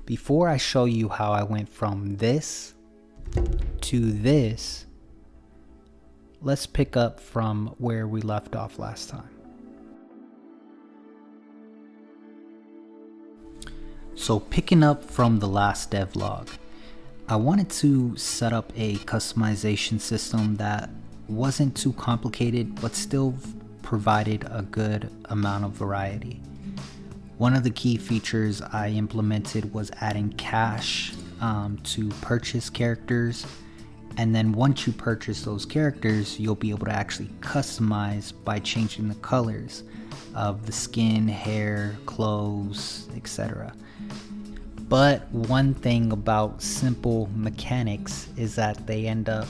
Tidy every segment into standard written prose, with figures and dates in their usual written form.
Before I show you how I went from this to this, let's pick up from where we left off last time. So picking up from the last devlog, I wanted to set up a customization system that wasn't too complicated but still provided a good amount of variety. One of the key features I implemented was adding cash to purchase characters, and then once you purchase those characters, you'll be able to actually customize by changing the colors of the skin, hair, clothes, etc. But one thing about simple mechanics is that they end up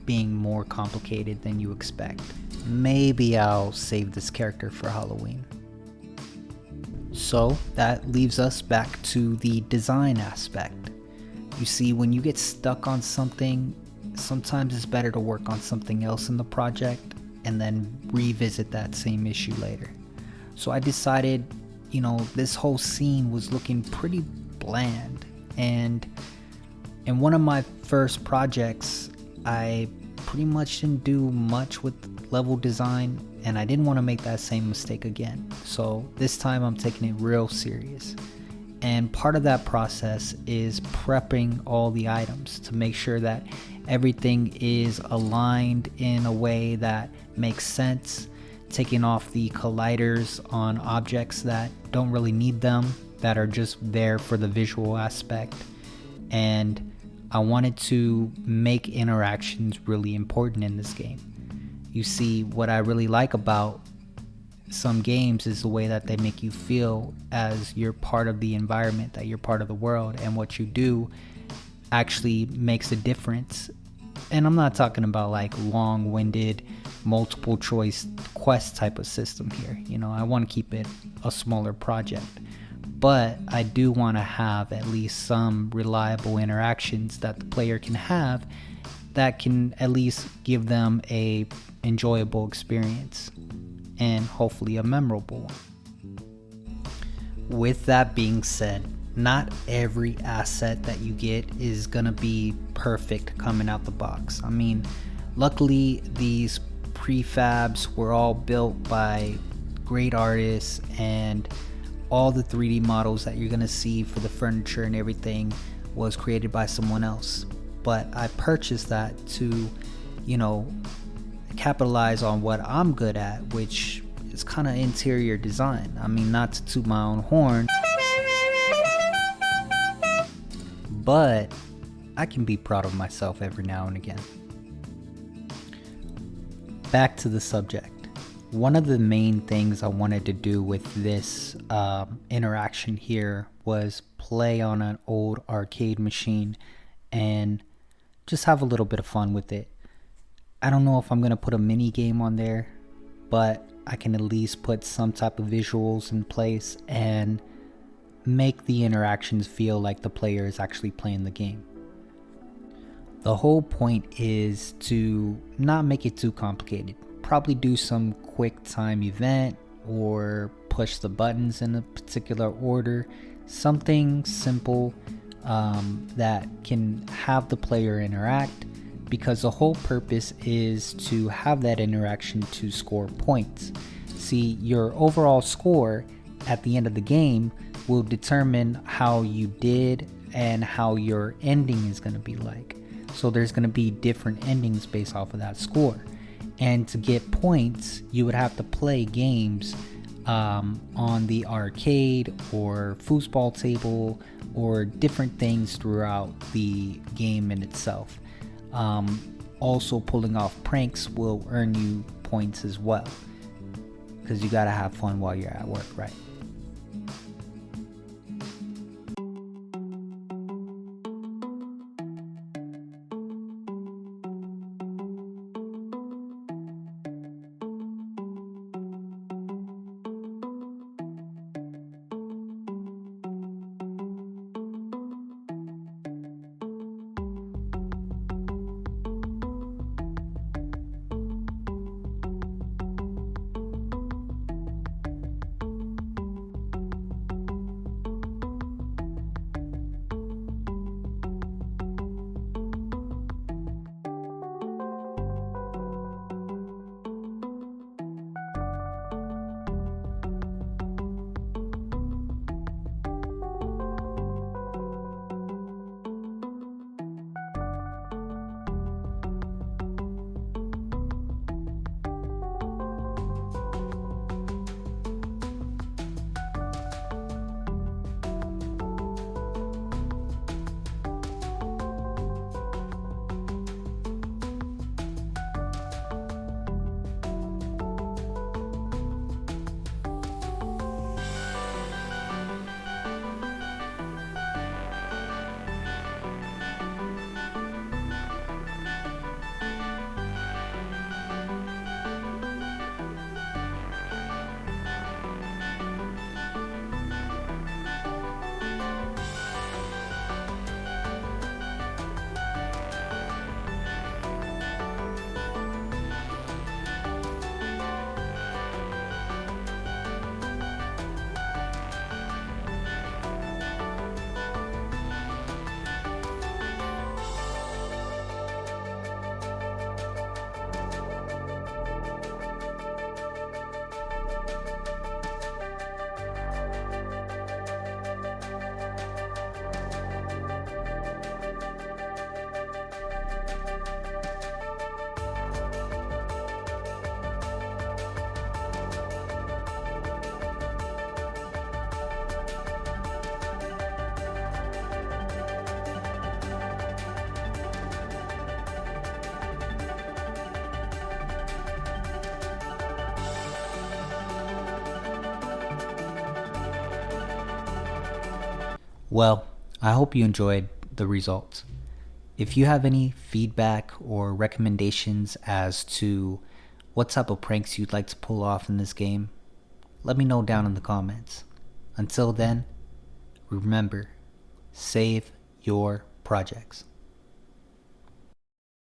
being more complicated than you expect. Maybe I'll save this character for Halloween. So that leaves us back to the design aspect. You see, when you get stuck on something, sometimes it's better to work on something else in the project and then revisit that same issue later. So I decided, this whole scene was looking pretty bland, and in one of my first projects, I pretty much didn't do much with level design, and I didn't want to make that same mistake again. So this time I'm taking it real serious. And part of that process is prepping all the items to make sure that everything is aligned in a way that makes sense, taking off the colliders on objects that don't really need them, that are just there for the visual aspect. And I wanted to make interactions really important in this game. You see, what I really like about some games is the way that they make you feel as you're part of the environment, that you're part of the world, and what you do actually makes a difference. And I'm not talking about like long-winded multiple choice quest type of system here. I want to keep it a smaller project, but I do want to have at least some reliable interactions that the player can have that can at least give them a enjoyable experience, and hopefully a memorable one. With that being said, not every asset that you get is gonna be perfect coming out the box. Luckily these prefabs were all built by great artists, and all the 3D models that you're gonna see for the furniture and everything was created by someone else. But I purchased that to, capitalize on what I'm good at, which is kind of interior design. Not to toot my own horn, but I can be proud of myself every now and again. Back to the subject. One of the main things I wanted to do with this interaction here was play on an old arcade machine and just have a little bit of fun with it. I don't know if I'm going to put a mini game on there, but I can at least put some type of visuals in place and make the interactions feel like the player is actually playing the game. The whole point is to not make it too complicated. Probably do some quick time event or push the buttons in a particular order. Something simple that can have the player interact, because the whole purpose is to have that interaction to score points. See, your overall score at the end of the game will determine how you did and how your ending is going to be like. So there's going to be different endings based off of that score. And to get points, you would have to play games on the arcade or foosball table or different things throughout the game in itself. Also, pulling off pranks will earn you points as well, because you gotta have fun while you're at work, right? Well, I hope you enjoyed the results. If you have any feedback or recommendations as to what type of pranks you'd like to pull off in this game, let me know down in the comments. Until then, remember, save your projects.